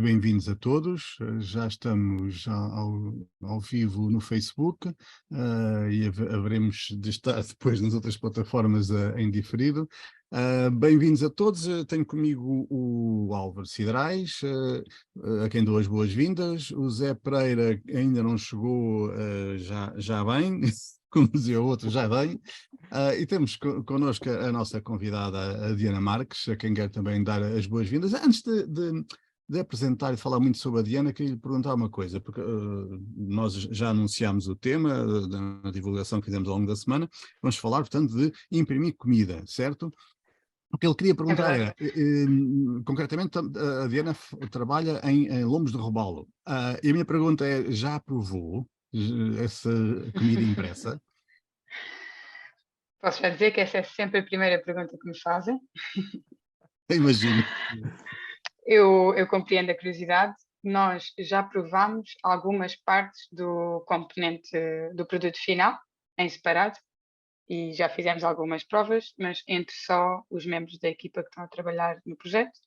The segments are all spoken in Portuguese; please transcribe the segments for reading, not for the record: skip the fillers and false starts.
bem-vindos a todos. Já estamos ao vivo no Facebook e haveremos de estar depois nas outras plataformas em diferido. Bem-vindos a todos. Tenho comigo o Álvaro Cidrais, a quem dou as boas-vindas. O Zé Pereira ainda não chegou, já bem, como dizia o outro, já bem. E temos connosco a nossa convidada, a Diana Marques, a quem quero também dar as boas-vindas. Antes de apresentar e de falar muito sobre a Diana, queria lhe perguntar uma coisa, porque nós já anunciámos o tema na divulgação que fizemos ao longo da semana. Vamos falar, portanto, de imprimir comida, certo? O que ele queria perguntar era, concretamente, a Diana trabalha em lombos de robalo. E a minha pergunta é, já provou essa comida impressa? Posso já dizer que essa é sempre a primeira pergunta que me fazem. Imagino. Eu compreendo a curiosidade. Nós já provámos algumas partes do componente do produto final, em separado, e já fizemos algumas provas, mas entre só os membros da equipa que estão a trabalhar no projeto.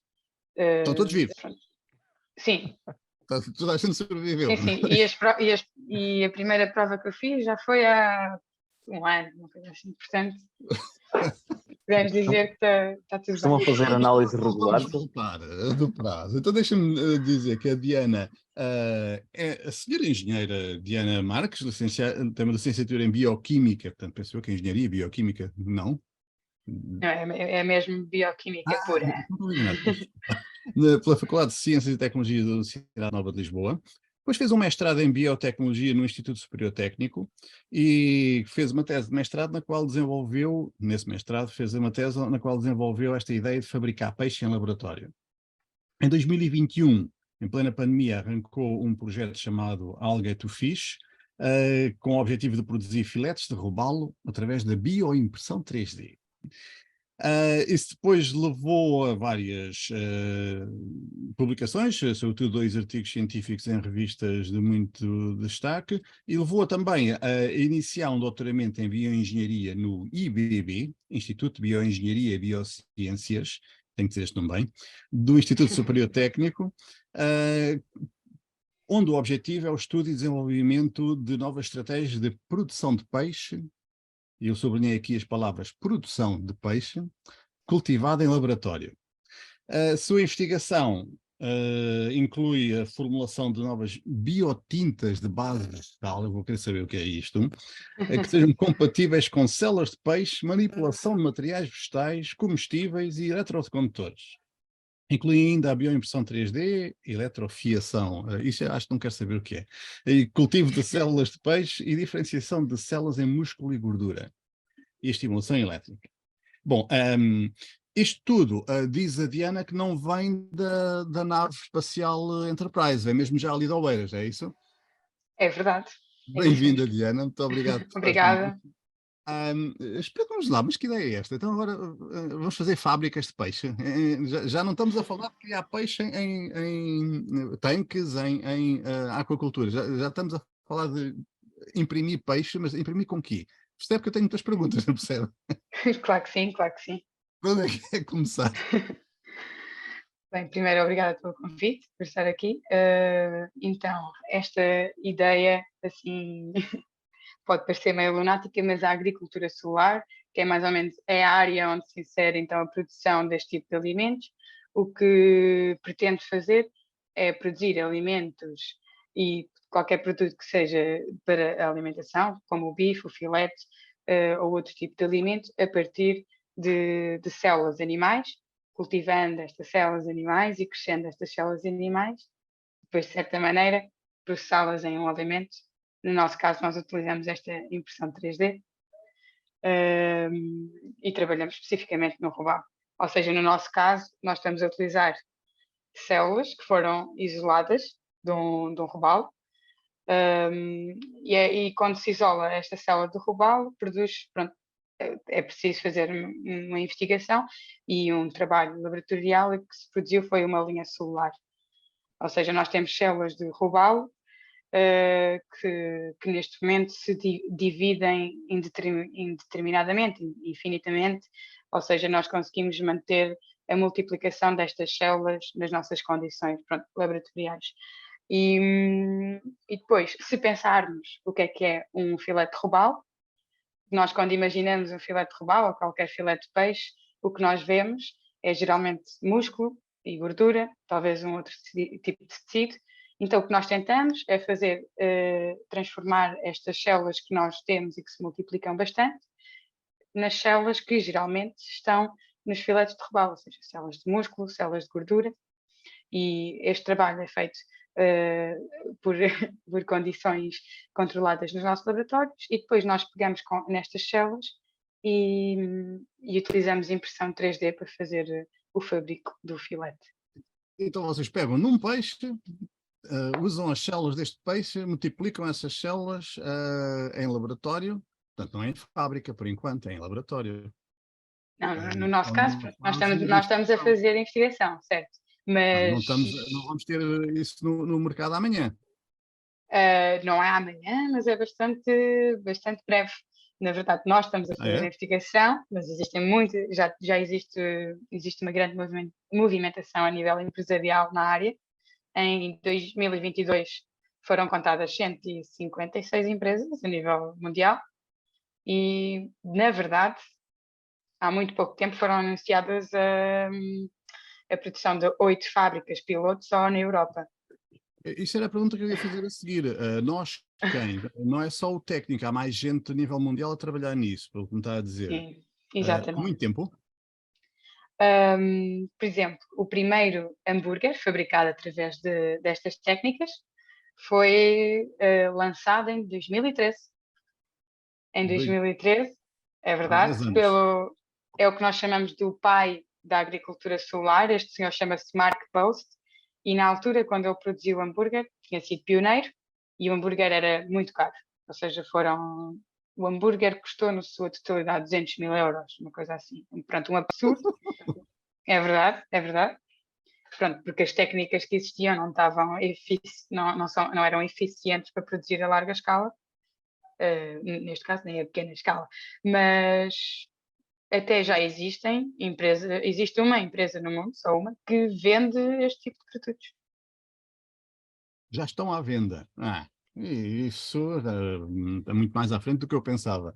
Estão todos vivos. Sim. Toda a gente sobreviveu. Sim. E a primeira prova que eu fiz já foi há um ano, uma coisa assim. Portanto, podemos dizer que está tudo Costumam bem. fazer análise regular? Vamos voltar do prazo. Então deixa-me dizer que a Diana é a senhora engenheira Diana Marques, tem uma licenciatura em Bioquímica, portanto pensou que a engenharia bioquímica, não? Não, é mesmo bioquímica pura. Pela Faculdade de Ciências e Tecnologia da Universidade Nova de Lisboa. Depois fez um mestrado em Biotecnologia no Instituto Superior Técnico e fez uma tese de mestrado na qual desenvolveu, esta ideia de fabricar peixe em laboratório. Em 2021, em plena pandemia, arrancou um projeto chamado Algae to Fish, com o objetivo de produzir filetes de robalo através da bioimpressão 3D. Isso depois levou a várias publicações, sobretudo 2 artigos científicos em revistas de muito destaque, e levou também a iniciar um doutoramento em bioengenharia no IBB, Instituto de Bioengenharia e Biociências, tenho que dizer este nome bem, do Instituto Superior Técnico, onde o objetivo é o estudo e desenvolvimento de novas estratégias de produção de peixe, e eu sublinhei aqui as palavras produção de peixe, cultivado em laboratório. A sua investigação inclui a formulação de novas biotintas de base vegetal, eu vou querer saber o que é isto, que sejam compatíveis com células de peixe, manipulação de materiais vegetais, comestíveis e eletrocondutores. Inclui ainda a bioimpressão 3D, eletrofiação, isso eu acho que não quero saber o que é, e cultivo de células de peixe e diferenciação de células em músculo e gordura, e estimulação elétrica. Bom, isto tudo, diz a Diana que não vem da nave espacial Enterprise, vem mesmo já ali de Oeiras, é isso? É verdade. Bem-vinda, Diana, muito obrigado por estar Obrigada. Explica-nos lá, mas que ideia é esta? Então agora vamos fazer fábricas de peixe. Já não estamos a falar de criar peixe em tanques, em aquacultura. Já estamos a falar de imprimir peixe, mas imprimir com quê? Percebe que eu tenho muitas perguntas, não percebe? Claro que sim, claro que sim. Para onde é que é começar? Bem, primeiro, obrigada pelo convite, por estar aqui. Então, esta ideia, assim, pode parecer meio lunática, mas a agricultura solar, que é mais ou menos a área onde se insere então a produção deste tipo de alimentos, o que pretende fazer é produzir alimentos e qualquer produto que seja para a alimentação, como o bife, o filete ou outro tipo de alimento, a partir de células animais, cultivando estas células animais e crescendo estas células animais, depois de certa maneira processá-las em um alimento. No nosso caso, nós utilizamos esta impressão 3D e trabalhamos especificamente no robalo. Ou seja, no nosso caso, nós estamos a utilizar células que foram isoladas de um robalo e quando se isola esta célula do robalo, produz, pronto, é preciso fazer uma investigação e um trabalho laboratorial e o que se produziu foi uma linha celular. Ou seja, nós temos células de robalo que neste momento se dividem indeterminadamente, infinitamente, ou seja, nós conseguimos manter a multiplicação destas células nas nossas condições, pronto, laboratoriais. E depois, se pensarmos o que é um filete de robalo, nós quando imaginamos um filete de robalo ou qualquer filete de peixe, o que nós vemos é geralmente músculo e gordura, talvez um outro tipo de tecido. Então o que nós tentamos é fazer, transformar estas células que nós temos e que se multiplicam bastante, nas células que geralmente estão nos filetes de robalo, ou seja, células de músculo, células de gordura, e este trabalho é feito por, por condições controladas nos nossos laboratórios e depois nós pegamos nestas células e utilizamos impressão 3D para fazer o fabrico do filete. Então vocês pegam num peixe, usam as células deste peixe, multiplicam essas células em laboratório, portanto não é em fábrica por enquanto, é em laboratório. Não, no nosso caso, nós Fase estamos a fazer investigação, certo? Mas não vamos ter isso no mercado amanhã. não é amanhã, mas é bastante breve. Na verdade, nós estamos a fazer investigação, mas existem já existe uma grande movimentação a nível empresarial na área. Em 2022 foram contadas 156 empresas a nível mundial e, na verdade, há muito pouco tempo foram anunciadas a produção de 8 fábricas pilotos só na Europa. Isso era a pergunta que eu ia fazer a seguir. Nós, quem? Não é só o técnico, há mais gente a nível mundial a trabalhar nisso, pelo que me está a dizer. Sim, Há exatamente. muito tempo? Por exemplo, o primeiro hambúrguer fabricado através destas técnicas foi lançado em 2013. Em 2013, é Há 10 verdade, anos. é o que nós chamamos do pai da agricultura celular. Este senhor chama-se Mark Post e na altura, quando ele produziu o hambúrguer, tinha sido pioneiro e o hambúrguer era muito caro. Ou seja, o hambúrguer custou na sua totalidade 200 mil euros, uma coisa assim. Pronto, um absurdo. É verdade, é verdade. Pronto, porque as técnicas que existiam não estavam não eram eficientes para produzir a larga escala, neste caso nem a pequena escala, mas até já existe uma empresa no mundo, só uma, que vende este tipo de produtos. Já estão à venda. Isso é muito mais à frente do que eu pensava.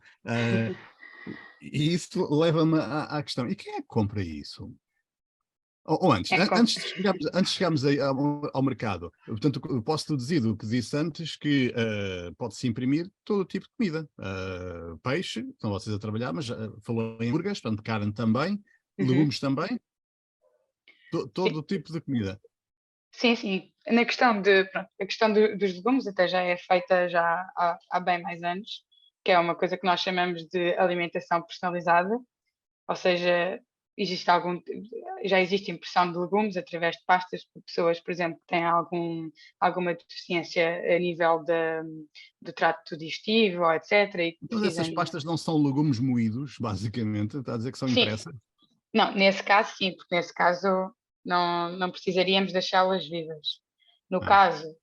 E isso leva-me à questão, e quem é que compra isso? Ou antes, É como- antes de chegarmos ao mercado, portanto, eu posso deduzir do que disse antes que pode-se imprimir todo o tipo de comida. Peixe, estão vocês a trabalhar, mas falou em hambúrgueres, portanto, carne também, Uhum. legumes também, todo o tipo de comida. Sim, sim. Pronto, a questão dos legumes até já é feita já há bem mais anos, que é uma coisa que nós chamamos de alimentação personalizada, ou seja, já existe impressão de legumes através de pastas por pessoas, por exemplo, que têm alguma deficiência a nível do trato digestivo, ou etc., e que Então essas precisam. pastas não são legumes moídos, basicamente, está a dizer que são Sim, impressas? não, nesse caso sim, porque nesse caso não precisaríamos deixá-las vivas. No Ah, caso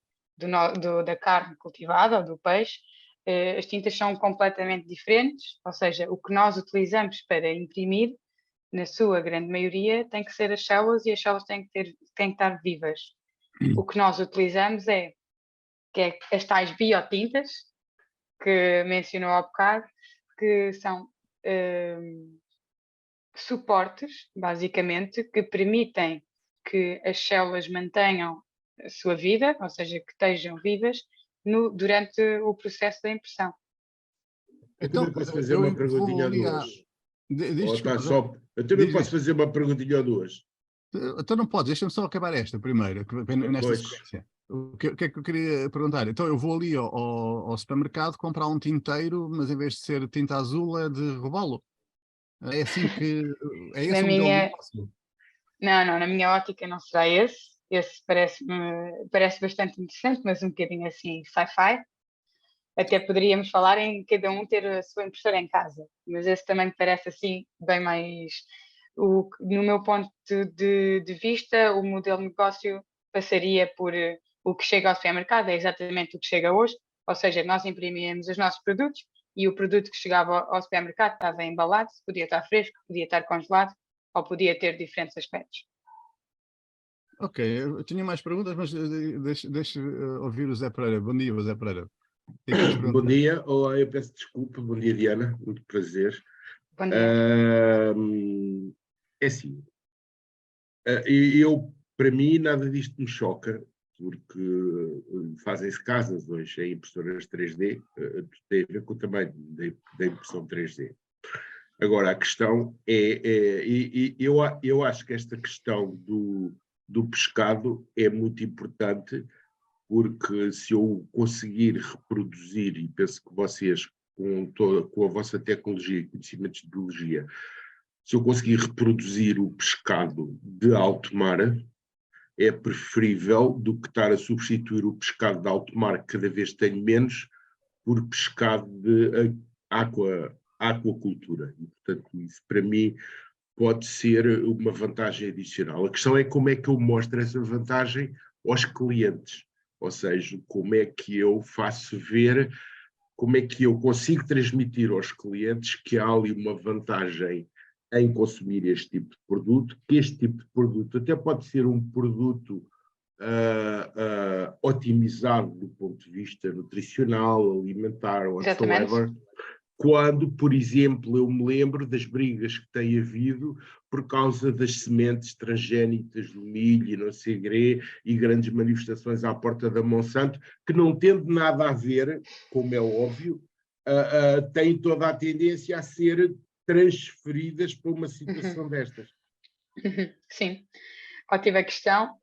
da carne cultivada ou do peixe, as tintas são completamente diferentes, ou seja, o que nós utilizamos para imprimir, na sua grande maioria, tem que ser as células e as células têm que estar vivas. O que nós utilizamos que é as tais biotintas, que mencionou há bocado, que são suportes, basicamente, que permitem que as células mantenham a sua vida, ou seja, que estejam vivas durante o processo da impressão. Eu então, também posso fazer eu uma vou perguntinha ou ali duas. Diz, Ou está desculpa, só... Eu também posso diz. fazer uma perguntinha ou duas. Então não podes, deixa-me só acabar esta primeiro, nesta Pois, sequência. O que é que eu queria perguntar? Então eu vou ali ao supermercado comprar um tinteiro, mas em vez de ser tinta azul é de robalo. É assim que. É Na esse o modelo de minha, negócio. não, na minha ótica não será esse. Esse parece bastante interessante, mas um bocadinho assim sci-fi. Até poderíamos falar em cada um ter a sua impressora em casa, mas esse também me parece assim bem mais. No meu ponto de vista, o modelo de negócio passaria por o que chega ao supermercado, é exatamente o que chega hoje, ou seja, nós imprimíamos os nossos produtos e o produto que chegava ao supermercado estava embalado, podia estar fresco, podia estar congelado, ou podia ter diferentes aspectos. Ok, eu tinha mais perguntas, mas deixa ouvir o Zé Pereira. Bom dia, Zé Pereira. Tem que nos Bom dia, olá, eu peço desculpa, bom dia Diana, muito prazer. Bom dia. É assim, para mim nada disto me choca, porque fazem-se casas hoje em impressoras 3D, tem a ver com o tamanho da impressão 3D. Agora, a questão eu acho que esta questão do pescado é muito importante, porque se eu conseguir reproduzir, e penso que vocês, com a vossa tecnologia e conhecimentos de biologia, se eu conseguir reproduzir o pescado de alto mar, é preferível do que estar a substituir o pescado de alto mar, que cada vez tenho menos, por pescado de aquacultura. E, portanto, isso para mim pode ser uma vantagem adicional. A questão é como é que eu mostro essa vantagem aos clientes, ou seja, como é que eu faço ver, como é que eu consigo transmitir aos clientes que há ali uma vantagem em consumir este tipo de produto, que este tipo de produto até pode ser um produto otimizado do ponto de vista nutricional, alimentar, whatsoever, quando, por exemplo, eu me lembro das brigas que tem havido por causa das sementes transgénicas do milho e não sei quê, e grandes manifestações à porta da Monsanto, que não tendo nada a ver, como é óbvio, têm toda a tendência a ser transferidas para uma situação destas. Sim, ótima questão.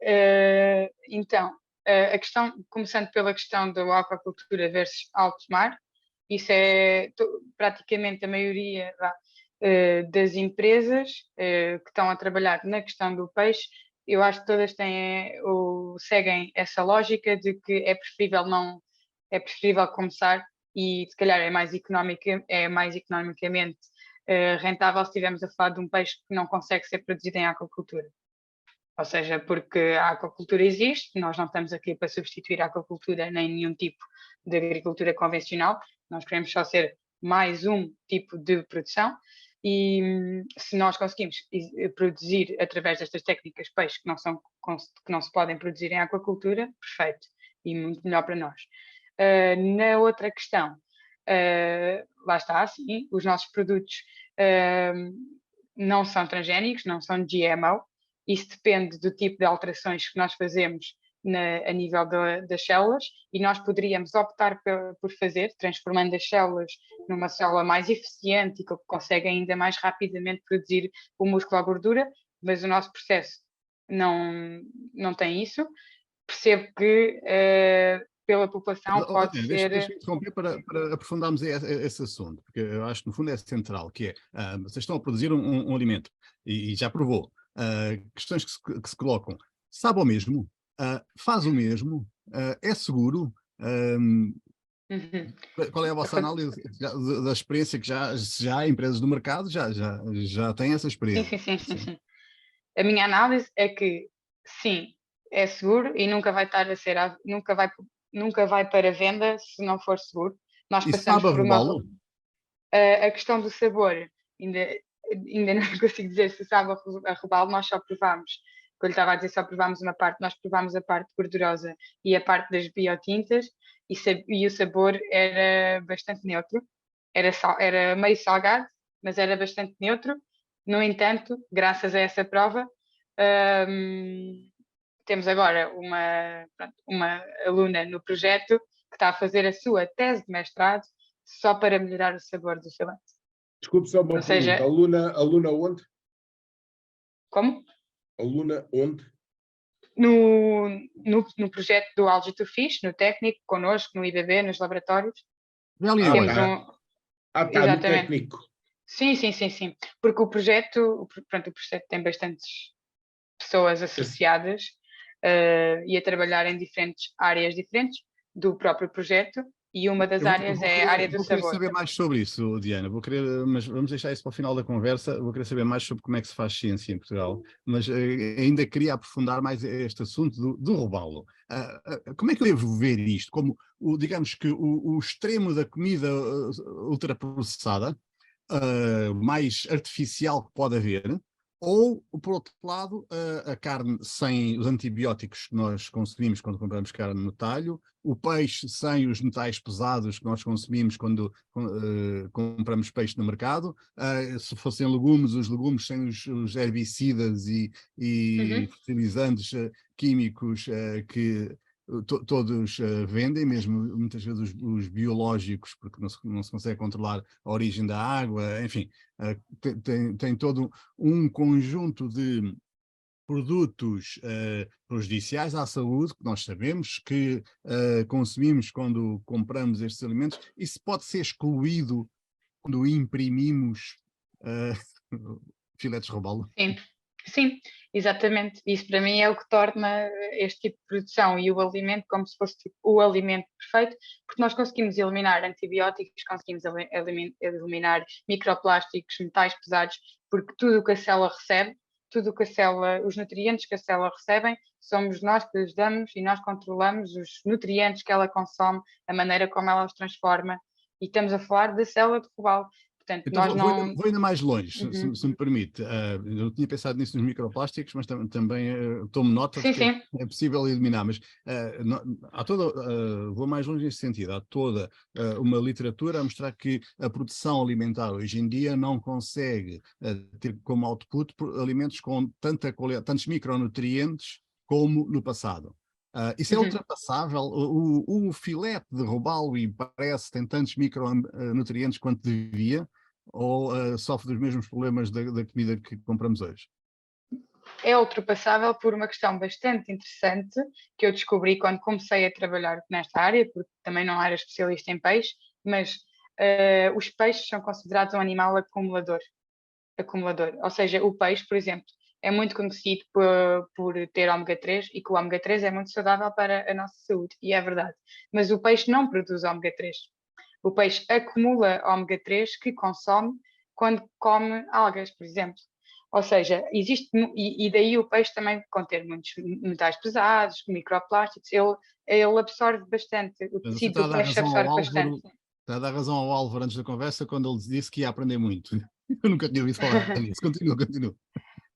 Então, a questão, começando pela questão da aquacultura versus alto mar, isso é praticamente a maioria das empresas que estão a trabalhar na questão do peixe. Eu acho que todas seguem essa lógica de que é preferível começar, e se calhar é mais economicamente rentável se estivermos a falar de um peixe que não consegue ser produzido em aquacultura. Ou seja, porque a aquacultura existe, nós não estamos aqui para substituir a aquacultura nem nenhum tipo de agricultura convencional, nós queremos só ser mais um tipo de produção, e se nós conseguimos produzir através destas técnicas peixe que não se podem produzir em aquacultura, perfeito, e muito melhor para nós. Na outra questão, lá está, sim, os nossos produtos não são transgénicos, não são GMO. Isso depende do tipo de alterações que nós fazemos a nível das células, e nós poderíamos optar por fazer, transformando as células numa célula mais eficiente e que consegue ainda mais rapidamente produzir o músculo à gordura, mas o nosso processo não tem isso. Percebo que pela população pode ser... Deixa-me interromper para aprofundarmos esse assunto, porque eu acho que no fundo é central, que é, vocês estão a produzir um alimento, e já provou, questões que se colocam, sabe o mesmo? Faz o mesmo? É seguro? Qual é a vossa análise da experiência que já há empresas do mercado já têm essa experiência? Sim. A minha análise é que sim, é seguro e nunca vai estar a ser, nunca vai para venda se não for seguro. Nós E passamos sabe por robalo? a questão do sabor, ainda não consigo dizer se sabe a robalo, nós só provámos, como eu lhe estava a dizer, só provámos uma parte, nós provámos a parte gordurosa e a parte das biotintas, e o sabor era bastante neutro, era meio salgado, mas era bastante neutro. No entanto, graças a essa prova, temos agora uma aluna no projeto que está a fazer a sua tese de mestrado só para melhorar o sabor do filete. Desculpe só uma pergunta. Aluna onde? Como? Aluna onde? No projeto do Algae to Fish, no técnico, connosco, no IBB, nos laboratórios. Temos no técnico. Sim. Porque o projeto tem bastantes pessoas associadas e a trabalhar em diferentes áreas diferentes do próprio projeto, e uma das áreas é a área do sabor. Vou querer saber mais sobre isso, Diana, mas vamos deixar isso para o final da conversa. Vou querer saber mais sobre como é que se faz ciência em Portugal, mas ainda queria aprofundar mais este assunto do robalo. Como é que eu devo ver isto? Como, digamos que o extremo da comida ultraprocessada, mais artificial que pode haver, Ou, por outro lado, a carne sem os antibióticos que nós consumimos quando compramos carne no talho, o peixe sem os metais pesados que nós consumimos quando compramos peixe no mercado, se fossem legumes, os legumes sem os herbicidas e fertilizantes químicos que todos vendem, mesmo muitas vezes os biológicos, porque não se consegue controlar a origem da água, enfim, tem todo um conjunto de produtos prejudiciais à saúde, que nós sabemos que consumimos quando compramos estes alimentos. Isso pode ser excluído quando imprimimos filetes de robalo? Sim, sim, exatamente. Isso para mim é o que torna este tipo de produção e o alimento como se fosse tipo, o alimento perfeito, porque nós conseguimos eliminar antibióticos, conseguimos eliminar microplásticos, metais pesados, porque tudo o que a célula recebe, tudo o que a célula, os nutrientes que a célula recebe, somos nós que lhes damos e nós controlamos os nutrientes que ela consome, a maneira como ela os transforma, e estamos a falar da célula de robalo. Portanto, Então nós não. vou ainda mais longe, Uhum. se me permite. Eu tinha pensado nisso nos microplásticos, mas também tomo nota de Sim, que sim. é possível eliminar, mas vou mais longe nesse sentido. Há toda uma literatura a mostrar que a produção alimentar hoje em dia não consegue ter como output alimentos com tanta qualidade, tantos micronutrientes como no passado. Isso é ultrapassável. O filete de robalo, e parece, tem tantos micronutrientes quanto devia, ou sofre dos mesmos problemas da comida que compramos hoje? É ultrapassável por uma questão bastante interessante que eu descobri quando comecei a trabalhar nesta área, porque também não era especialista em peixe, mas os peixes são considerados um animal acumulador. Ou seja, o peixe, por exemplo, é muito conhecido por ter ômega 3 e que o ômega 3 é muito saudável para a nossa saúde, e é verdade. Mas o peixe não produz ômega 3. O peixe acumula ômega 3 que consome quando come algas, por exemplo. Ou seja, existe, e daí o peixe também conter muitos metais pesados, microplásticos, ele absorve bastante, o Mas você tecido está a do dar peixe razão ao absorve bastante. Álvaro, está a dar razão ao Álvaro antes da conversa, quando ele disse que ia aprender muito. Eu nunca tinha ouvido falar nisso. Continua.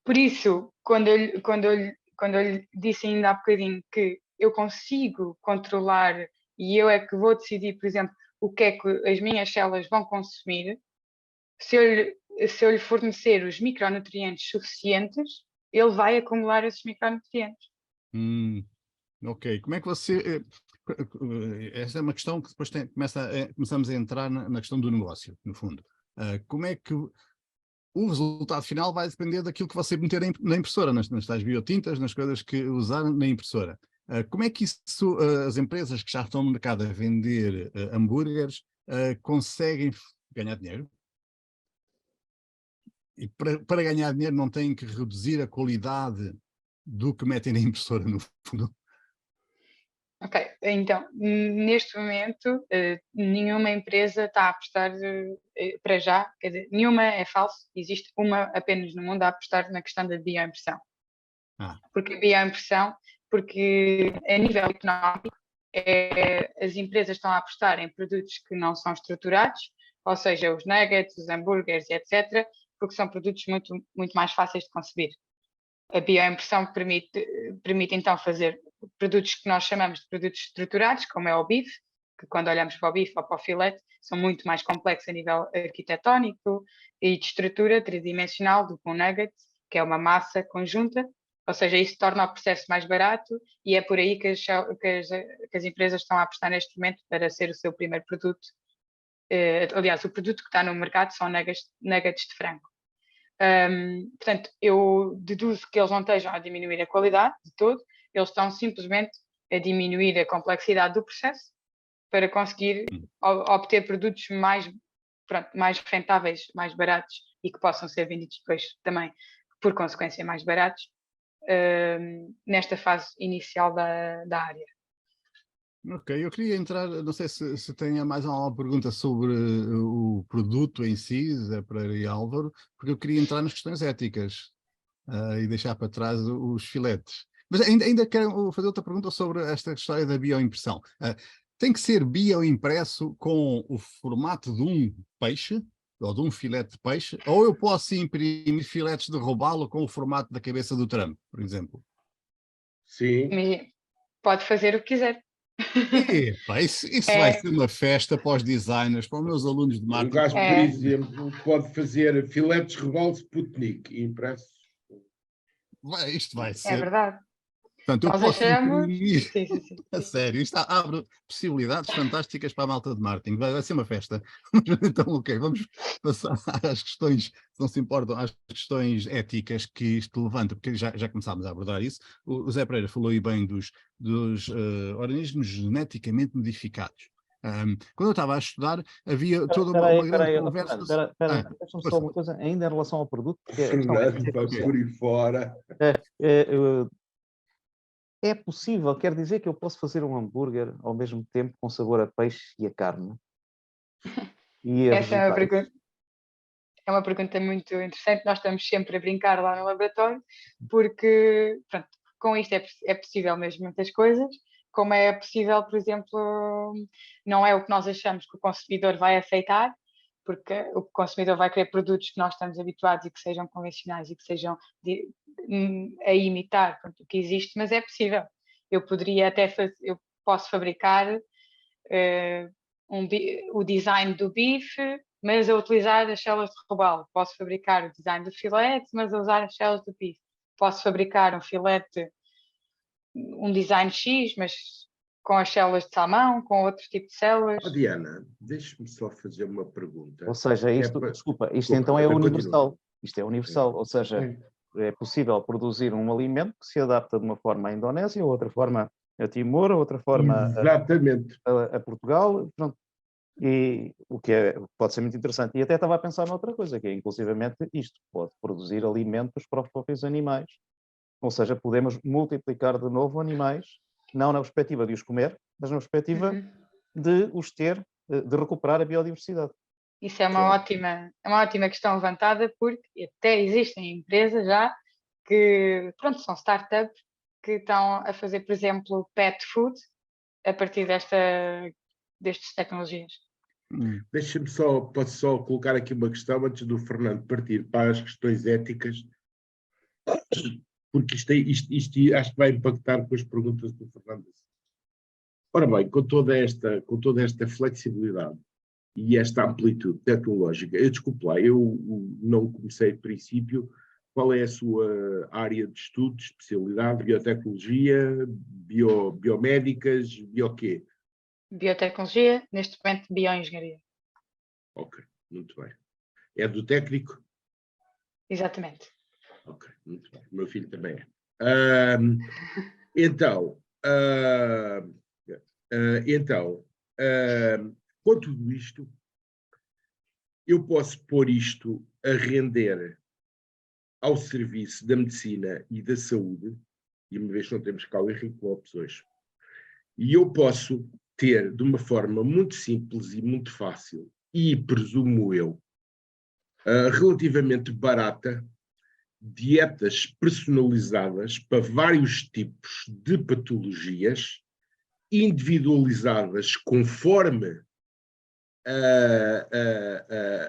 Por isso, quando eu lhe disse ainda há bocadinho que eu consigo controlar e eu é que vou decidir, por exemplo, o que é que as minhas células vão consumir, se eu lhe fornecer os micronutrientes suficientes, ele vai acumular esses micronutrientes. Ok. Como é que você... esta é uma questão que depois começamos a entrar na questão do negócio, no fundo. Como é que o resultado final vai depender daquilo que você meter na impressora, nas tais biotintas, nas coisas que usar na impressora. Como é que isso, as empresas que já estão no mercado a vender hambúrgueres conseguem ganhar dinheiro? E para ganhar dinheiro não têm que reduzir a qualidade do que metem na impressora, no fundo? Ok, então, neste momento, nenhuma empresa está a apostar para já, quer dizer, nenhuma é falso, existe uma apenas no mundo a apostar na questão da bioimpressão. Porque a bioimpressão, porque a nível económico, as empresas estão a apostar em produtos que não são estruturados, ou seja, os nuggets, os hambúrgueres, etc., porque são produtos muito, muito mais fáceis de conceber. A bioimpressão permite então fazer produtos que nós chamamos de produtos estruturados, como é o bife, que quando olhamos para o bife ou para o filete, são muito mais complexos a nível arquitetónico e de estrutura tridimensional do que um nugget, que é uma massa conjunta, ou seja, isso torna o processo mais barato e é por aí que as empresas estão a apostar neste momento para ser o seu primeiro produto. Aliás, o produto que está no mercado são nuggets de frango. Portanto, eu deduzo que eles não estejam a diminuir a qualidade de todo, eles estão simplesmente a diminuir a complexidade do processo para conseguir obter produtos mais rentáveis, mais baratos e que possam ser vendidos depois também, por consequência, mais baratos, nesta fase inicial da área. Ok, eu queria entrar, não sei se tenha mais alguma pergunta sobre o produto em si, Zé Pereira e Álvaro, porque eu queria entrar nas questões éticas e deixar para trás os filetes. Mas ainda quero fazer outra pergunta sobre esta história da bioimpressão. Tem que ser bioimpresso com o formato de um peixe ou de um filete de peixe, ou eu posso imprimir filetes de robalo com o formato da cabeça do Trump, por exemplo. Sim. E pode fazer o que quiser. Epá, isso vai ser uma festa para os designers, para os meus alunos de Um marketing. gajo, por exemplo, pode fazer filetes Reval Sputnik impressos. Isto vai É ser. verdade. Portanto, eu Nós posso achamos. imprimir. Sim, sim, sim. A sério, isto abre possibilidades fantásticas para a malta de marketing. Vai ser uma festa. Então, ok, vamos passar às questões, se não se importam, às questões éticas que isto levanta, porque já começámos a abordar isso. O Zé Pereira falou aí bem dos organismos geneticamente modificados. Quando eu estava a estudar, havia toda uma grande conversa. Deixa-me só uma coisa, ainda em relação ao produto. Fernando, vai por aí fora. É possível, quer dizer que eu posso fazer um hambúrguer ao mesmo tempo com sabor a peixe e a carne? E a Essa é uma vegetais? pergunta. É uma pergunta muito interessante. Nós estamos sempre a brincar lá no laboratório, porque pronto, com isto é possível mesmo muitas coisas, como é possível, por exemplo, não é o que nós achamos que o consumidor vai aceitar, porque o consumidor vai querer produtos que nós estamos habituados e que sejam convencionais e que sejam a imitar, pronto, o que existe, mas é possível. Eu poderia até eu posso fabricar o design do bife, mas a utilizar as células de robalo. Posso fabricar o design do filete, mas a usar as células do bife. Posso fabricar um filete, um design X, mas com as células de salmão, com outro tipo de células. Oh, Diana, deixe-me só fazer uma pergunta. Ou seja, isto, desculpa, isto então é universal. Isto é universal, ou seja, é possível produzir um alimento que se adapta de uma forma à Indonésia, outra forma a Timor, outra forma a Portugal, pronto. E o que pode ser muito interessante. E até estava a pensar noutra coisa, que é inclusivamente isto, pode produzir alimentos para os próprios animais. Ou seja, podemos multiplicar de novo animais, não na perspectiva de os comer, mas na perspectiva de os ter, de recuperar a biodiversidade. Isso é uma ótima questão levantada, porque até existem empresas já que, pronto, são startups que estão a fazer, por exemplo, pet food a partir destas tecnologias. Deixa-me posso só colocar aqui uma questão antes do Fernando partir para as questões éticas, porque isto acho que vai impactar com as perguntas do Fernando. Ora bem, com toda esta flexibilidade e esta amplitude tecnológica, desculpe lá, eu não comecei de princípio. Qual é a sua área de estudo, especialidade, biotecnologia, biomédicas, quê? Biotecnologia, neste momento bioengenharia. Ok, muito bem. É do técnico? Exatamente. Ok, muito bem. O meu filho também é. Com tudo isto, eu posso pôr isto a render ao serviço da medicina e da saúde, e uma vez que não temos cá o Henrique Lopes hoje, e eu posso ter, de uma forma muito simples e muito fácil, e presumo eu, relativamente barata, dietas personalizadas para vários tipos de patologias, individualizadas conforme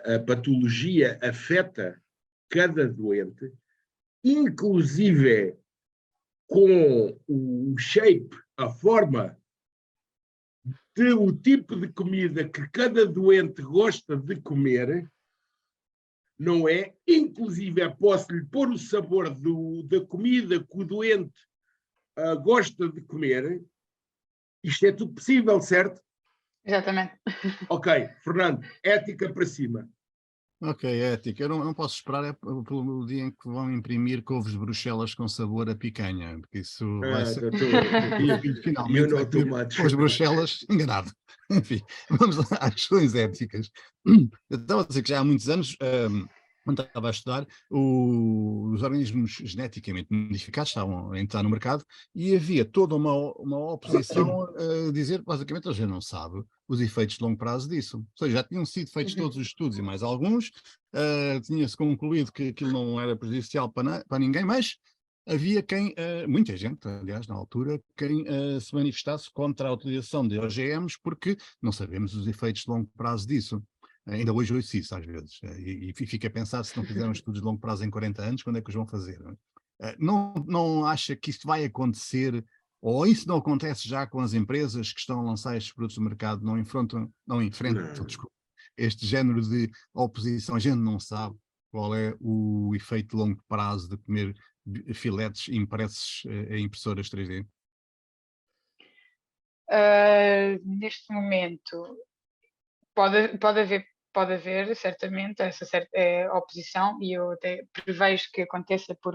a patologia afeta cada doente, inclusive com o shape, a forma o tipo de comida que cada doente gosta de comer, não é? Inclusive, posso-lhe pôr o sabor da comida que o doente gosta de comer. Isto é tudo possível, certo? Exatamente. Ok, Fernando, ética para cima. Ok, ética. Eu não posso esperar pelo dia em que vão imprimir couves de Bruxelas com sabor a picanha, porque isso vai ser... Finalmente vai ter couves de Bruxelas enganado. Enfim, vamos lá às questões éticas. Eu estava a dizer que já há muitos anos, quando estava a estudar, os organismos geneticamente modificados estavam a entrar no mercado e havia toda uma oposição a dizer, basicamente, a gente não sabe os efeitos de longo prazo disso. Ou seja, já tinham sido feitos todos os estudos e mais alguns, tinha-se concluído que aquilo não era prejudicial para ninguém, mas havia muita gente, aliás, na altura, quem se manifestasse contra a utilização de OGMs porque não sabemos os efeitos de longo prazo disso. Ainda hoje ouço isso às vezes, e fico a pensar, se não fizeram estudos de longo prazo em 40 anos, quando é que os vão fazer? Não acha que isto vai acontecer, ou isso não acontece já com as empresas que estão a lançar estes produtos no mercado, não enfrentam, desculpa, este género de oposição? A gente não sabe qual é o efeito de longo prazo de comer filetes impressos em impressoras 3D? Neste momento pode haver certamente essa oposição, e eu até prevejo que aconteça por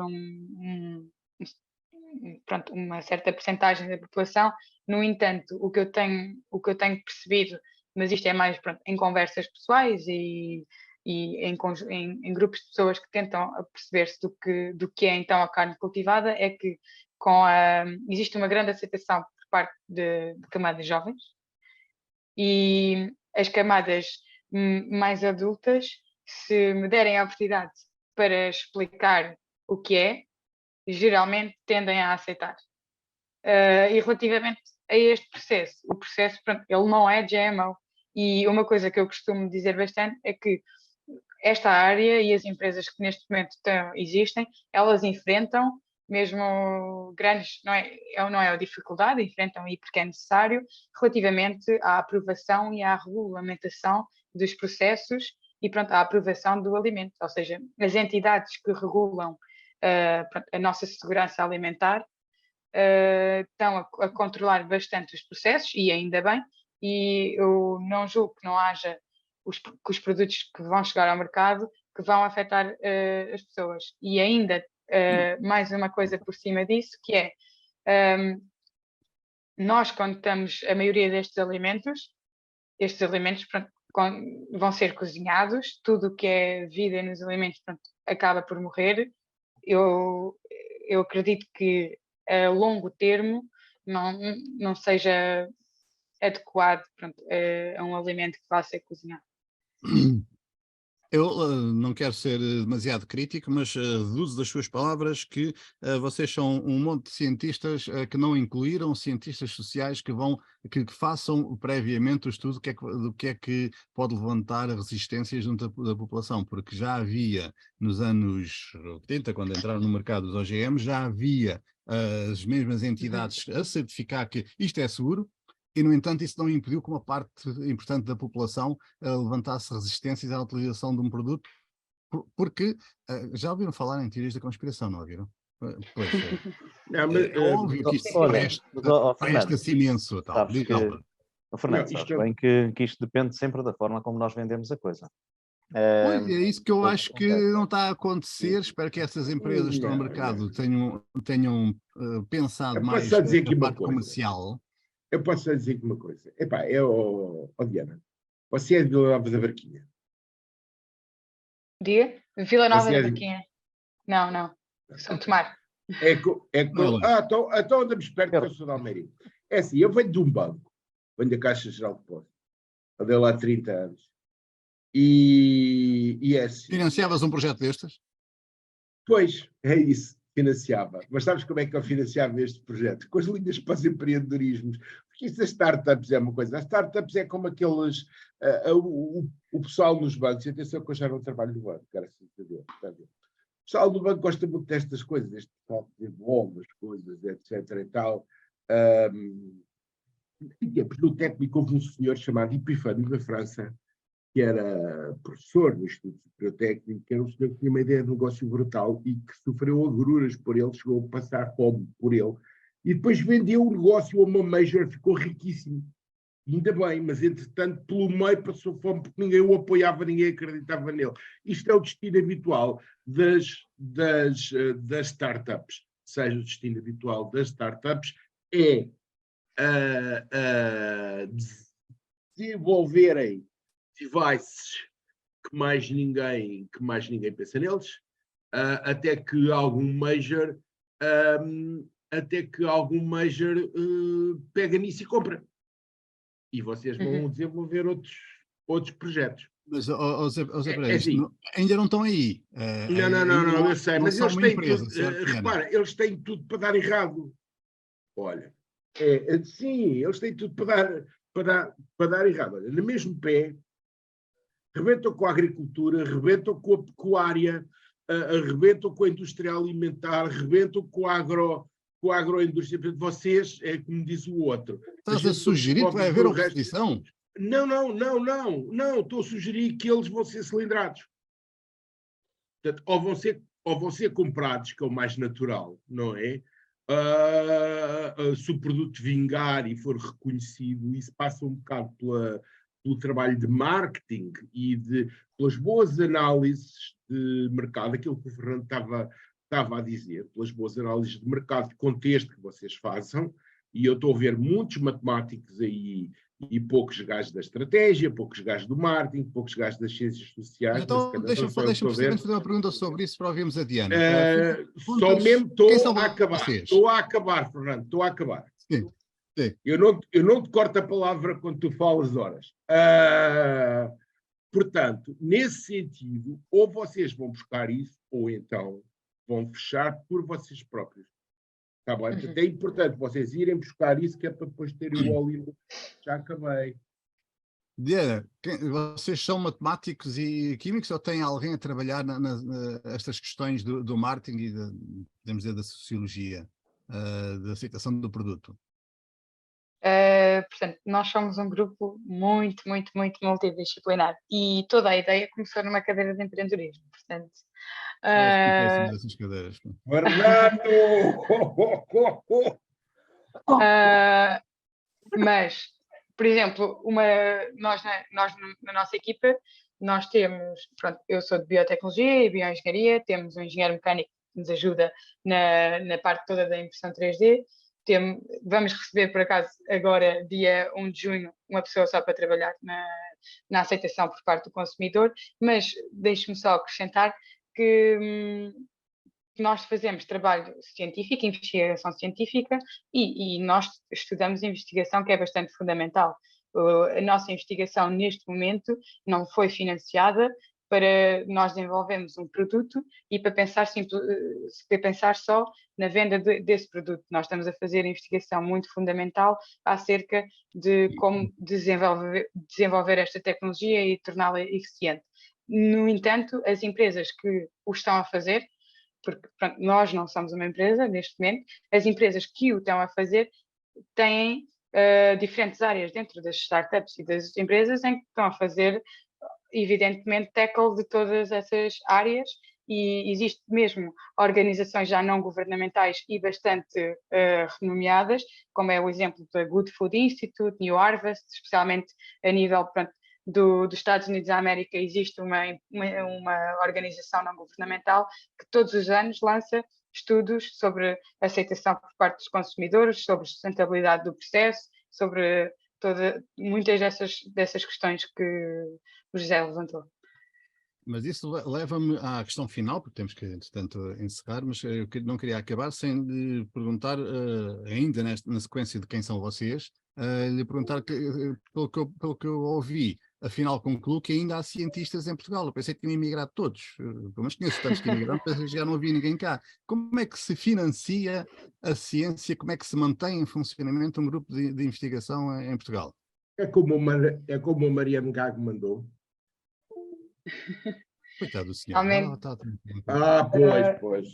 pronto, uma certa percentagem da população. No entanto, o que eu tenho percebido, mas isto é mais, pronto, em conversas pessoais e em grupos de pessoas que tentam perceber-se do que é então a carne cultivada, é que existe uma grande aceitação por parte de camadas jovens, e as camadas mais adultas, se me derem a oportunidade para explicar o que é, geralmente tendem a aceitar. E relativamente a este processo, o processo, pronto, ele não é GMO, e uma coisa que eu costumo dizer bastante é que esta área e as empresas que neste momento existem, elas enfrentam mesmo grandes, não é a dificuldade, enfrentam aí porque é necessário, relativamente à aprovação e à regulamentação dos processos e, pronto, à aprovação do alimento. Ou seja, as entidades que regulam pronto, a nossa segurança alimentar estão a controlar bastante os processos, e ainda bem, e eu não julgo que não haja que os produtos que vão chegar ao mercado que vão afetar as pessoas. E ainda mais uma coisa por cima disso, que é nós, quando estamos a maioria destes alimentos pronto, vão ser cozinhados, tudo o que é vida nos alimentos, pronto, acaba por morrer. Eu acredito que a longo termo não seja adequado, pronto, a um alimento que vá ser cozinhado. Eu não quero ser demasiado crítico, mas deduzo das suas palavras que vocês são um monte de cientistas que não incluíram cientistas sociais que façam previamente o estudo do que é que pode levantar resistências junto da população, porque já havia nos anos 80, quando entraram no mercado os OGM, já havia as mesmas entidades a certificar que isto é seguro. E, no entanto, isso não impediu que uma parte importante da população levantasse resistências à utilização de um produto, porque já ouviram falar em teorias da conspiração, não ouviram? Pois é óbvio que isto presta-se imenso. Fernando, sabes bem que isto depende sempre da forma como nós vendemos a coisa. Pois, é isso que eu acho que não está a acontecer. Espero que essas empresas que estão no mercado tenham pensado mais na parte comercial. Eu posso dizer uma coisa. Epá, Diana, você é de Vila Nova da Barquinha? Vila Nova da Barquinha? Não. São Tomar. Então andamos perto, que eu sou de Almeirim. É assim, eu venho de um banco, venho da Caixa Geral de Depósitos. Andei lá há 30 anos. E é assim. Financiavas um projeto destes? Pois, é isso. Financiava. Mas sabes como é que eu financiava este projeto? Com as linhas para os empreendedorismos. Porque isso das startups é uma coisa. As startups é como aqueles... o pessoal nos bancos, atenção que eu já não trabalho no banco, graças a Deus. O pessoal do banco gosta muito destas coisas, este pessoal que desenvolve as coisas, etc. e tal. Em tempos no técnico houve um senhor chamado Epifânio da França, que era professor no Instituto Superior Técnico, que era um senhor que tinha uma ideia de negócio brutal e que sofreu agruras por ele, chegou a passar fome por ele, e depois vendeu o negócio a uma major, ficou riquíssimo. Ainda bem, mas entretanto, pelo meio passou fome porque ninguém o apoiava, ninguém acreditava nele. Isto é o destino habitual das startups. Seja o destino habitual das startups é desenvolverem devices que mais ninguém pensa neles, até que algum major pega nisso e compra. E vocês vão desenvolver outros projetos. Mas, Zé Pereira, assim, ainda não estão aí. Não, eu sei, mas eles têm tudo, repara, eles têm tudo para dar errado. Olha, sim, eles têm tudo para dar errado. Olha, no mesmo pé, rebentam com a agricultura, rebentam com a pecuária, rebentam com a indústria alimentar, rebentam com a agroindústria. Portanto, vocês, é como diz o outro. Estás a sugerir que vai haver oposição? Não. Estou a sugerir que eles vão ser cilindrados. Portanto, ou vão ser comprados, que é o mais natural, não é? Se o produto vingar e for reconhecido, isso passa um bocado pelo trabalho de marketing e pelas boas análises de mercado, aquilo que o Fernando estava a dizer, pelas boas análises de mercado de contexto que vocês façam, e eu estou a ver muitos matemáticos aí e poucos gajos da estratégia, poucos gajos do marketing, poucos gajos das ciências sociais. Então, deixa-me fazer uma pergunta sobre isso para ouvirmos a Diana. Só mesmo estou a acabar. Estou a acabar, Fernando, estou a acabar. Sim. Eu não te corto a palavra quando tu falas horas. Portanto, nesse sentido, ou vocês vão buscar isso, ou então vão fechar por vocês próprios. Está bem? Portanto, é importante vocês irem buscar isso, que é para depois terem o óleo. Já acabei. Diana, vocês são matemáticos e químicos ou tem alguém a trabalhar estas questões do marketing e, podemos dizer, da sociologia, da aceitação do produto? Portanto, nós somos um grupo muito multidisciplinar e toda a ideia começou numa cadeira de empreendedorismo. Portanto, essas cadeiras. mas, por exemplo, nós na nossa equipa, nós temos, pronto, eu sou de biotecnologia e bioengenharia, temos um engenheiro mecânico que nos ajuda na parte toda da impressão 3D. Vamos receber, por acaso, agora, dia 1 de junho, uma pessoa só para trabalhar na aceitação por parte do consumidor, mas deixe-me só acrescentar que nós fazemos trabalho científico, investigação científica, e nós estudamos investigação, que é bastante fundamental. A nossa investigação, neste momento, não foi financiada para nós desenvolvermos um produto e para pensar só na venda desse produto. Nós estamos a fazer investigação muito fundamental acerca de como desenvolver esta tecnologia e torná-la eficiente. No entanto, as empresas que o estão a fazer, porque pronto, nós não somos uma empresa neste momento, as empresas que o estão a fazer têm diferentes áreas dentro das startups e das empresas em que estão a fazer, evidentemente, tackle de todas essas áreas, e existe mesmo organizações já não governamentais e bastante renomeadas, como é o exemplo da Good Food Institute, New Harvest, especialmente a nível, pronto, dos Estados Unidos da América. Existe uma organização não governamental que todos os anos lança estudos sobre aceitação por parte dos consumidores, sobre sustentabilidade do processo, sobre muitas dessas questões que o José levantou. Mas isso leva-me à questão final, porque temos que, entretanto, encerrar, mas eu não queria acabar sem lhe perguntar, ainda na sequência de quem são vocês, lhe perguntar, pelo que eu ouvi, afinal concluo que ainda há cientistas em Portugal. Eu pensei que tinham imigrado todos, pelo menos conheço tantos que imigraram, mas já não havia ninguém cá. Como é que se financia a ciência, como é que se mantém em funcionamento um grupo de investigação em Portugal? É como o Mariano Gago mandou. Coitado do senhor. Pois.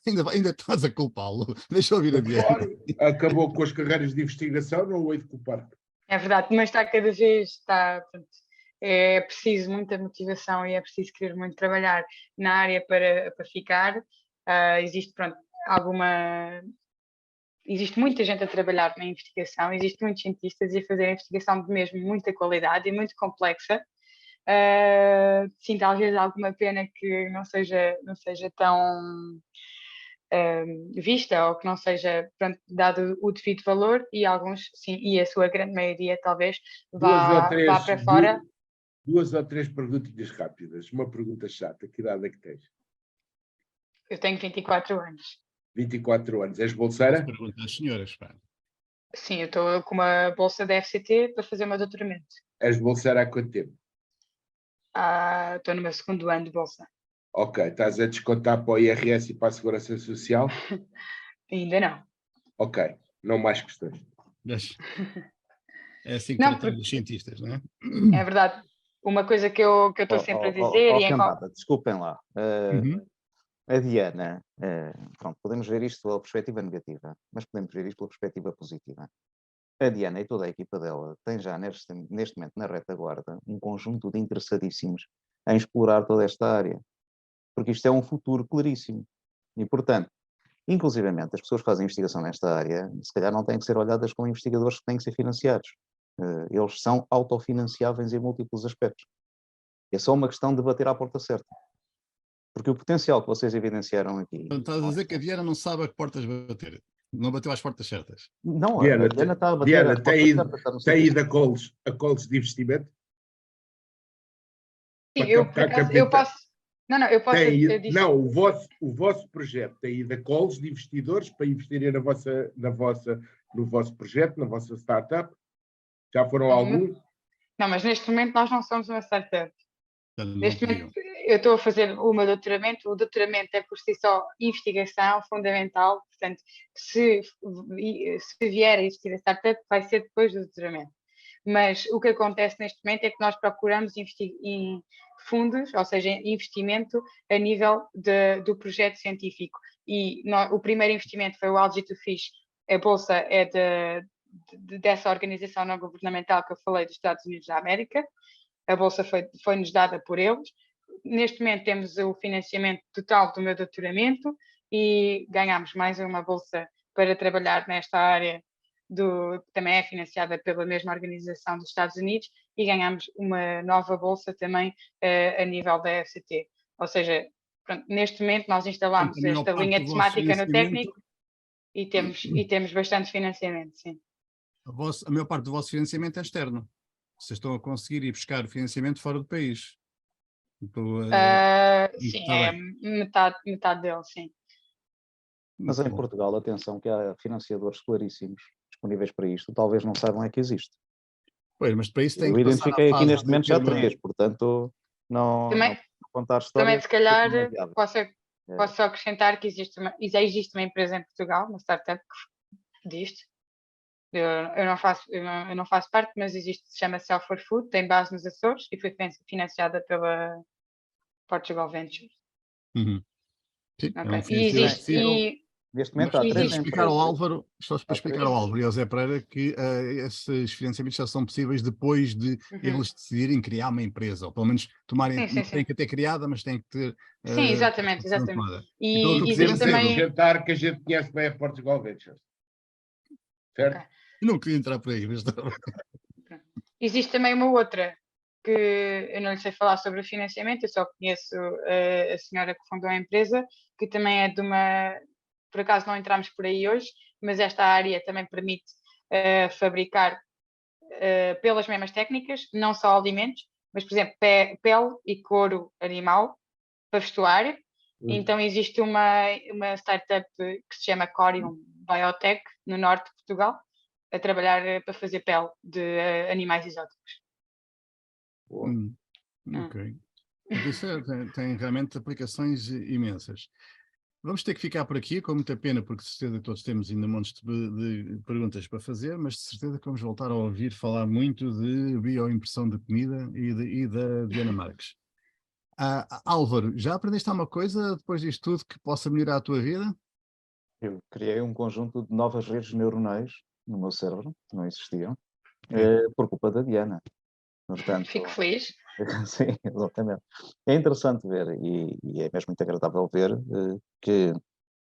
Ainda estás a culpá-lo. Deixa eu ouvir a Diana. Acabou com as carreiras de investigação, não o hei de culpar. É verdade, mas cada vez é preciso muita motivação e é preciso querer muito trabalhar na área para ficar. Existe muita gente a trabalhar na investigação, existe muitos cientistas a fazer investigação de mesmo muita qualidade e muito complexa. Sim, talvez alguma pena que não seja tão vista, ou que não seja, pronto, dado o devido valor, e alguns, sim, e a sua grande maioria talvez vá para fora. Duas ou três perguntinhas rápidas. Uma pergunta chata: que idade é que tens? Eu tenho 24 anos. 24 anos. És bolseira? Pergunta às senhoras, pá. Sim, eu estou com uma bolsa da FCT para fazer o meu doutoramento. És bolseira há quanto tempo? Estou no meu segundo ano de bolsa. Ok, estás a descontar para o IRS e para a Segurança Social? Ainda não. Ok, não mais questões. É assim que tratamos os cientistas, não é? É verdade. uma coisa que eu estou sempre a dizer... Cambada, desculpem lá. A Diana, pronto, podemos ver isto pela perspectiva negativa, mas podemos ver isto pela perspectiva positiva. A Diana e toda a equipa dela tem já neste momento na retaguarda um conjunto de interessadíssimos em explorar toda esta área, porque isto é um futuro claríssimo. E, portanto, inclusivamente, as pessoas que fazem investigação nesta área, se calhar não têm que ser olhadas como investigadores que têm que ser financiados. Eles são autofinanciáveis em múltiplos aspectos. É só uma questão de bater à porta certa. Porque o potencial que vocês evidenciaram aqui... Então, estás a dizer que a Diana não sabe a que portas bater. Não bateu às portas certas. Não, Diana, a Diana está a bater Diana, às portas certas. Tem ido a calls de investimento? Sim, eu posso... eu posso dizer... Não, o vosso projeto tem ido a calls de investidores para investirem no vosso projeto, na vossa startup? Já foram alguns? Não, mas neste momento nós não somos uma startup. Neste momento eu estou a fazer o meu doutoramento. O doutoramento é por si só investigação fundamental. Portanto, se vier a existir a startup, vai ser depois do doutoramento. Mas o que acontece neste momento é que nós procuramos em fundos, ou seja, investimento a nível do projeto científico. E o primeiro investimento foi o Algae2Fish. A bolsa é dessa organização não governamental que eu falei, dos Estados Unidos da América. A bolsa foi-nos dada por eles. Neste momento temos o financiamento total do meu doutoramento e ganhamos mais uma bolsa para trabalhar nesta área, que também é financiada pela mesma organização dos Estados Unidos, e ganhamos uma nova bolsa também a nível da FCT. Ou seja, pronto, neste momento nós instalamos esta linha de temática no técnico e temos bastante financiamento, sim. A maior parte do vosso financiamento é externo. Vocês estão a conseguir ir buscar financiamento fora do país. Sim, é metade dele, sim. Mas em Portugal, atenção, que há financiadores claríssimos disponíveis para isto, talvez não saibam é que existe. Pois, mas para isso tem que eu identifiquei aqui neste momento já 3, portanto, não contar histórias. Também, se calhar, posso só acrescentar que existe uma empresa em Portugal, uma startup disto. Eu não faço parte, mas existe, se chama Self for Food, tem base nos Açores e foi financiada pela Portugal Ventures. Sim, neste momento há 3 explicar ao Álvaro, só para explicar ao Álvaro e ao Zé Pereira que esses financiamentos já são possíveis depois de eles decidirem criar uma empresa, ou pelo menos tomarem, tem que ter criada, mas tem que ter... Sim, exatamente. E então, existe também... jantar que a gente conhece bem a Portugal Ventures. Certo? Okay. Eu não queria entrar por aí, mas... Existe também uma outra, que eu não lhe sei falar sobre o financiamento, eu só conheço a senhora que fundou a empresa, que também é de uma... Por acaso não entramos por aí hoje, mas esta área também permite fabricar pelas mesmas técnicas, não só alimentos, mas, por exemplo, pele e couro animal para vestuário. Então existe uma startup que se chama Corium Biotech, no norte de Portugal, a trabalhar para fazer pele de animais exóticos. Ok. Isso tem realmente aplicações imensas. Vamos ter que ficar por aqui, com muita pena, porque de certeza todos temos ainda montes de perguntas para fazer, mas de certeza que vamos voltar a ouvir falar muito de bioimpressão de comida e da Diana Marques. Álvaro, já aprendeste alguma coisa depois disto tudo que possa melhorar a tua vida? Eu criei um conjunto de novas redes neuronais no meu cérebro, que não existiam, por culpa da Diana. Portanto, fico feliz. Sim, exatamente. É interessante ver, e é mesmo muito agradável ver, que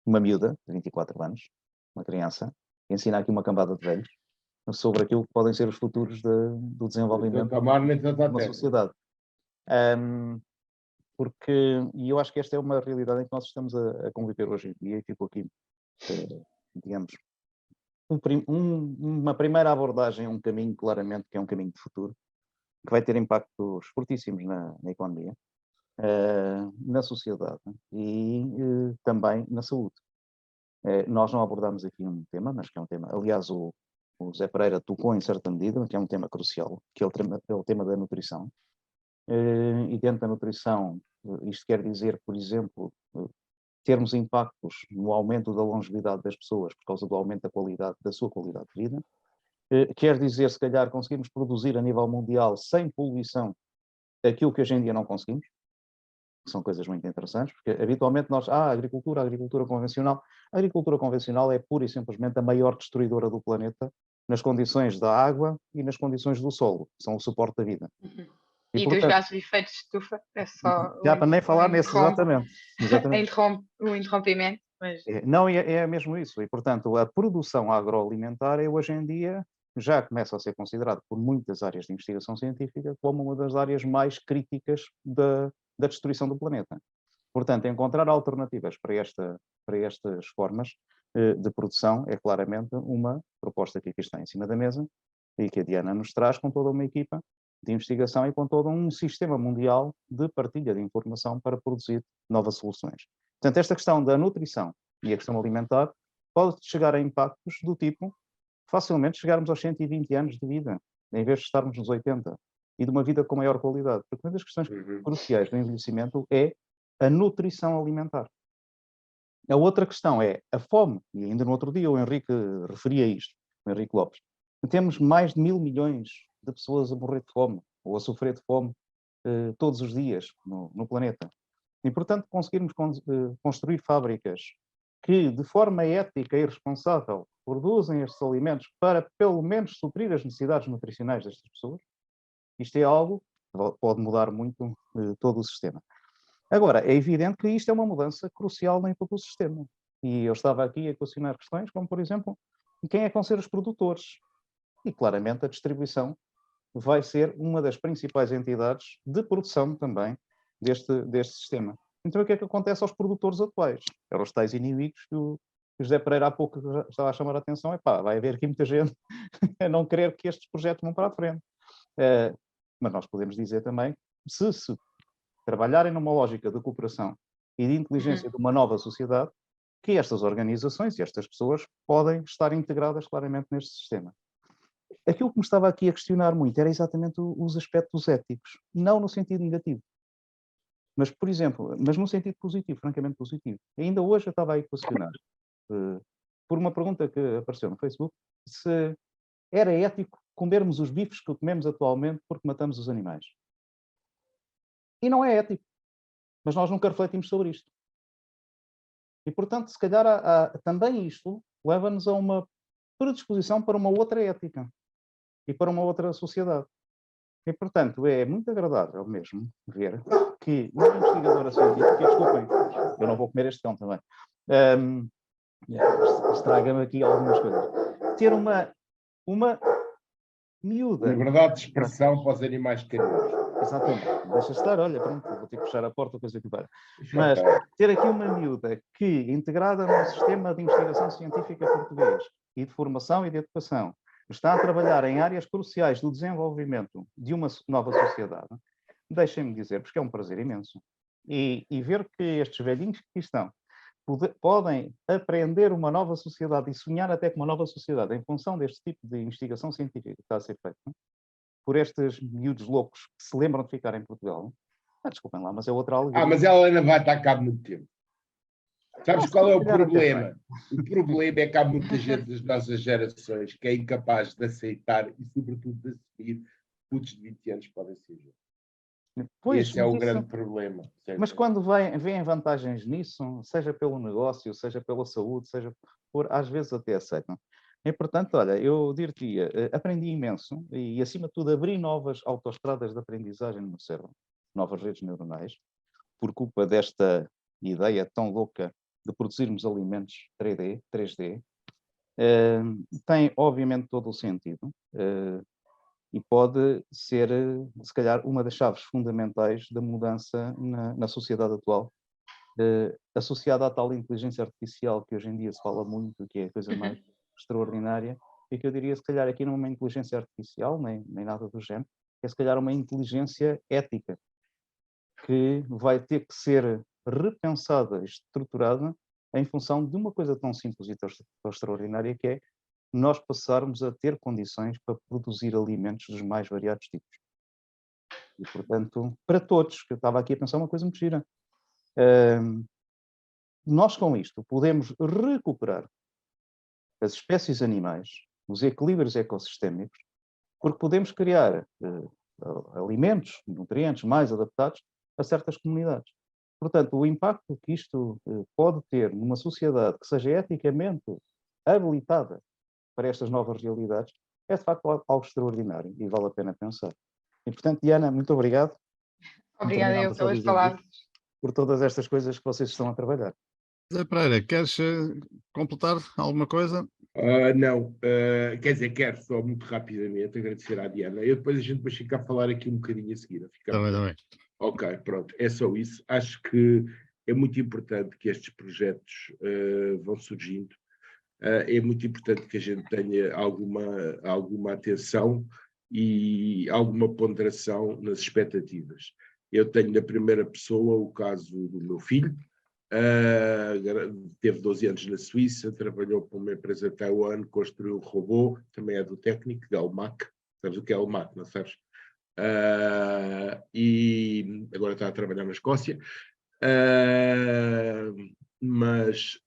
uma miúda de 24 anos, uma criança, ensina aqui uma cambada de velhos sobre aquilo que podem ser os futuros do desenvolvimento de uma sociedade. E eu acho que esta é uma realidade em que nós estamos a conviver hoje em dia, e fico aqui, digamos, uma primeira abordagem, um caminho claramente que é um caminho de futuro, que vai ter impactos fortíssimos na economia, na sociedade e também na saúde. Nós não abordamos aqui um tema, mas que é um tema, aliás, o Zé Pereira tocou em certa medida, que é um tema crucial, que é o tema da nutrição. E dentro da nutrição, isto quer dizer, por exemplo, termos impactos no aumento da longevidade das pessoas por causa do aumento da sua qualidade de vida. Quer dizer, se calhar, conseguirmos produzir a nível mundial sem poluição aquilo que hoje em dia não conseguimos, que são coisas muito interessantes, porque habitualmente nós, a agricultura convencional. A agricultura convencional é pura e simplesmente a maior destruidora do planeta nas condições da água e nas condições do solo, que são o suporte da vida. E portanto, dos gases de efeito de estufa, é só... Já para nem falar nesses, exatamente. O interrompimento. Mas... Não, é mesmo isso. E, portanto, a produção agroalimentar hoje em dia já começa a ser considerada por muitas áreas de investigação científica como uma das áreas mais críticas da destruição do planeta. Portanto, encontrar alternativas para estas formas de produção é claramente uma proposta que aqui está em cima da mesa e que a Diana nos traz com toda uma equipa de investigação e com todo um sistema mundial de partilha de informação para produzir novas soluções. Portanto, esta questão da nutrição e a questão alimentar pode chegar a impactos do tipo facilmente chegarmos aos 120 anos de vida, em vez de estarmos nos 80, e de uma vida com maior qualidade. Porque uma das questões cruciais do envelhecimento é a nutrição alimentar. A outra questão é a fome, e ainda no outro dia o Henrique referia isto, o Henrique Lopes. Temos mais de 1.000 milhões de pessoas a morrer de fome, ou a sofrer de fome todos os dias no planeta. E, portanto, conseguirmos construir fábricas que, de forma ética e responsável, produzem estes alimentos para, pelo menos, suprir as necessidades nutricionais destas pessoas, isto é algo que pode mudar muito todo o sistema. Agora, é evidente que isto é uma mudança crucial em todo o sistema. E eu estava aqui a equacionar questões como, por exemplo, quem é que vão ser os produtores? E, claramente, a distribuição vai ser uma das principais entidades de produção também deste sistema. Então, o que é que acontece aos produtores atuais? Eram os tais inimigos que o José Pereira há pouco estava a chamar a atenção. Vai haver aqui muita gente a não querer que estes projetos vão para a frente. Mas nós podemos dizer também, se trabalharem numa lógica de cooperação e de inteligência de uma nova sociedade, que estas organizações e estas pessoas podem estar integradas claramente neste sistema. Aquilo que me estava aqui a questionar muito era exatamente os aspectos éticos, não no sentido negativo, mas, por exemplo, mas num sentido positivo, francamente positivo. Ainda hoje eu estava a questionar, por uma pergunta que apareceu no Facebook, se era ético comermos os bifes que comemos atualmente porque matamos os animais. E não é ético, mas nós nunca refletimos sobre isto. E, portanto, se calhar também isto leva-nos a uma predisposição para uma outra ética e para uma outra sociedade. E, portanto, é muito agradável mesmo ver que uma investigadora científica, desculpem, eu não vou comer este cão também, estraga-me aqui algumas coisas, ter uma miúda... Liberdade de expressão para os animais carinhosos. Exatamente, deixa estar, olha, pronto, vou ter que fechar a porta, coisa que para. Mas ter aqui uma miúda que, integrada no sistema de investigação científica português e de formação e de educação, está a trabalhar em áreas cruciais do desenvolvimento de uma nova sociedade, deixem-me dizer, porque é um prazer imenso. E ver que estes velhinhos que aqui estão podem aprender uma nova sociedade e sonhar até com uma nova sociedade em função deste tipo de investigação científica que está a ser feita por estes miúdos loucos que se lembram de ficar em Portugal. Desculpem lá, mas é outra alegria. Mas ela ainda vai estar cá muito tempo. Sabes qual é o problema? O problema é que há muita gente das nossas gerações que é incapaz de aceitar e, sobretudo, de assumir que putos de 20 anos podem ser jovens. Esse é o grande problema. Certo? Mas quando vêem vantagens nisso, seja pelo negócio, seja pela saúde, seja por, às vezes até aceitam. E, portanto, olha, eu diria, aprendi imenso e, acima de tudo, abri novas autoestradas de aprendizagem no cérebro, novas redes neuronais, por culpa desta ideia tão louca de produzirmos alimentos 3D. Tem, obviamente, todo o sentido e pode ser, se calhar, uma das chaves fundamentais da mudança na sociedade atual, associada à tal inteligência artificial que hoje em dia se fala muito, que é a coisa mais extraordinária, e que eu diria, se calhar, aqui não é uma inteligência artificial, nem nada do género, é se calhar uma inteligência ética, que vai ter que ser repensada e estruturada em função de uma coisa tão simples e tão extraordinária, que é nós passarmos a ter condições para produzir alimentos dos mais variados tipos. E, portanto, para todos, que eu estava aqui a pensar uma coisa muito gira, nós com isto podemos recuperar as espécies animais, os equilíbrios ecossistémicos, porque podemos criar alimentos, nutrientes mais adaptados a certas comunidades. Portanto, o impacto que isto pode ter numa sociedade que seja eticamente habilitada para estas novas realidades é, de facto, algo extraordinário e vale a pena pensar. E, portanto, Diana, muito obrigado. Obrigada eu pelas palavras. Por todas estas coisas que vocês estão a trabalhar. Zé Pereira, queres completar alguma coisa? Não, quer dizer, quero só muito rapidamente agradecer à Diana. Depois a gente vai ficar a falar aqui um bocadinho a seguir. Está bem. Ok, pronto, é só isso. Acho que é muito importante que estes projetos vão surgindo. É muito importante que a gente tenha alguma atenção e alguma ponderação nas expectativas. Eu tenho na primeira pessoa o caso do meu filho, teve 12 anos na Suíça, trabalhou para uma empresa de Taiwan, construiu um robô, também é do técnico, da Almac. Sabes o que é Almac, não sabes? E agora está a trabalhar na Escócia. Mas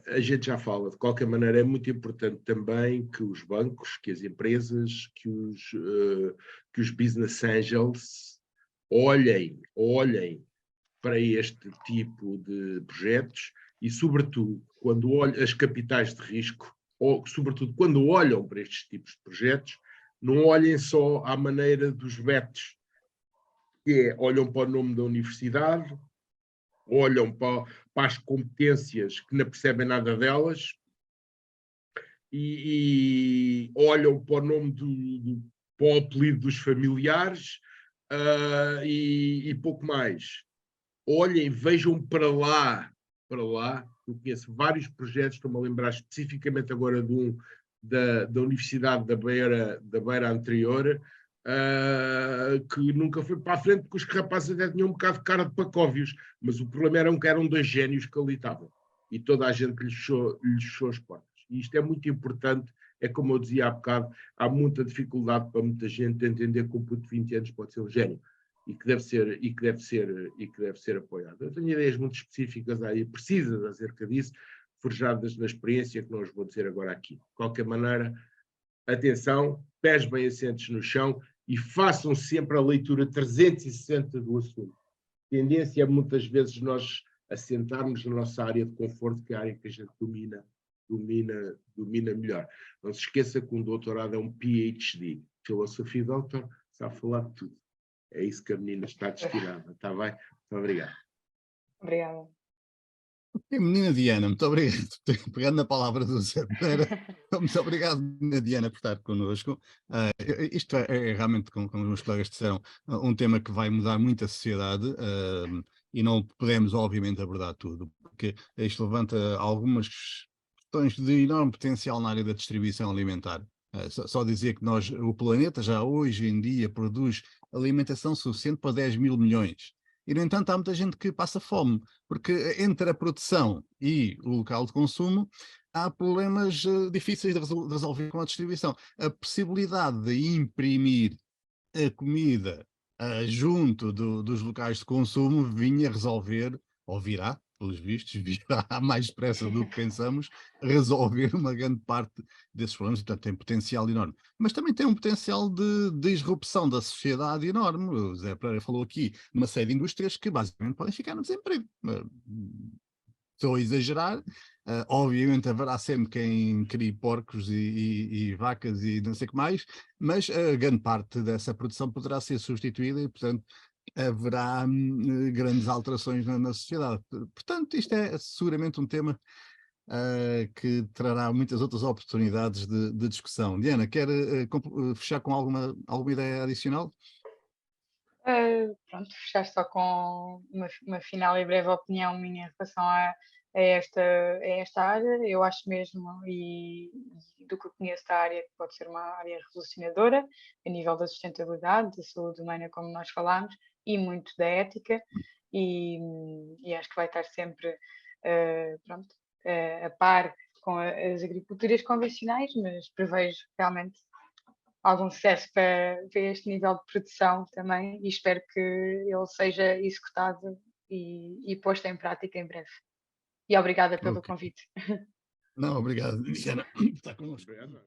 a gente já fala, de qualquer maneira, é muito importante também que os bancos, que as empresas, que os business angels olhem para este tipo de projetos e, sobretudo, quando olham as capitais de risco, ou sobretudo quando olham para estes tipos de projetos, não olhem só à maneira dos betos, que é, olham para o nome da universidade, olham para as competências que não percebem nada delas e olham para o nome para o apelido dos familiares e pouco mais. Olhem, vejam para lá. Eu conheço vários projetos, estou-me a lembrar especificamente agora de um da Universidade da Beira Anterior, que nunca foi para a frente, porque os rapazes até tinham um bocado de cara de pacóvios, mas o problema era que eram 2 génios que ali estavam, e toda a gente lhes fechou as portas. E isto é muito importante, é como eu dizia há bocado, há muita dificuldade para muita gente entender que um puto de 20 anos pode ser um gênio, e que deve ser apoiado. Eu tenho ideias muito específicas aí, precisas acerca disso, forjadas na experiência, que não os vou dizer agora aqui. De qualquer maneira, atenção, pés bem assentes no chão e façam sempre a leitura 360 do assunto. A tendência é muitas vezes nós assentarmos na nossa área de conforto, que é a área que a gente domina melhor. Não se esqueça que um doutorado é um PhD, Philosophy Doctor, sabe falar de tudo. É isso que a menina está destinada, está bem? Muito obrigado. Obrigada. Menina Diana, muito obrigado. Pegando na palavra do Zé Pereira, muito obrigado, menina Diana, por estar connosco. Isto é realmente, como os meus colegas disseram, um tema que vai mudar muito a sociedade e não podemos, obviamente, abordar tudo, porque isto levanta algumas questões de enorme potencial na área da distribuição alimentar. Só dizer que o planeta já hoje em dia produz alimentação suficiente para 10 mil milhões. E, no entanto, há muita gente que passa fome, porque entre a produção e o local de consumo há problemas difíceis de resolver com a distribuição. A possibilidade de imprimir a comida junto dos locais de consumo vinha resolver, ou virá, pelos vistos, virá mais depressa do que pensamos, resolver uma grande parte desses problemas, portanto tem potencial enorme. Mas também tem um potencial de disrupção da sociedade enorme. O Zé Pereira falou aqui uma série de indústrias que basicamente podem ficar no desemprego. Estou a exagerar, obviamente haverá sempre quem crie porcos e vacas e não sei o que mais, mas a grande parte dessa produção poderá ser substituída e, portanto, haverá grandes alterações na sociedade. Portanto, isto é seguramente um tema que trará muitas outras oportunidades de discussão. Diana, quer fechar com alguma ideia adicional? Pronto, fechar só com uma final e breve opinião minha em relação a esta área. Eu acho mesmo, e do que eu conheço da área, que pode ser uma área revolucionadora a nível da sustentabilidade, da saúde humana, como nós falámos, e muito da ética, e acho que vai estar sempre a par com as agriculturas convencionais, mas prevejo realmente algum sucesso para este nível de produção também e espero que ele seja executado e posto em prática em breve. E obrigada pelo convite. Não, obrigado, Diana. Está connosco. Obrigado.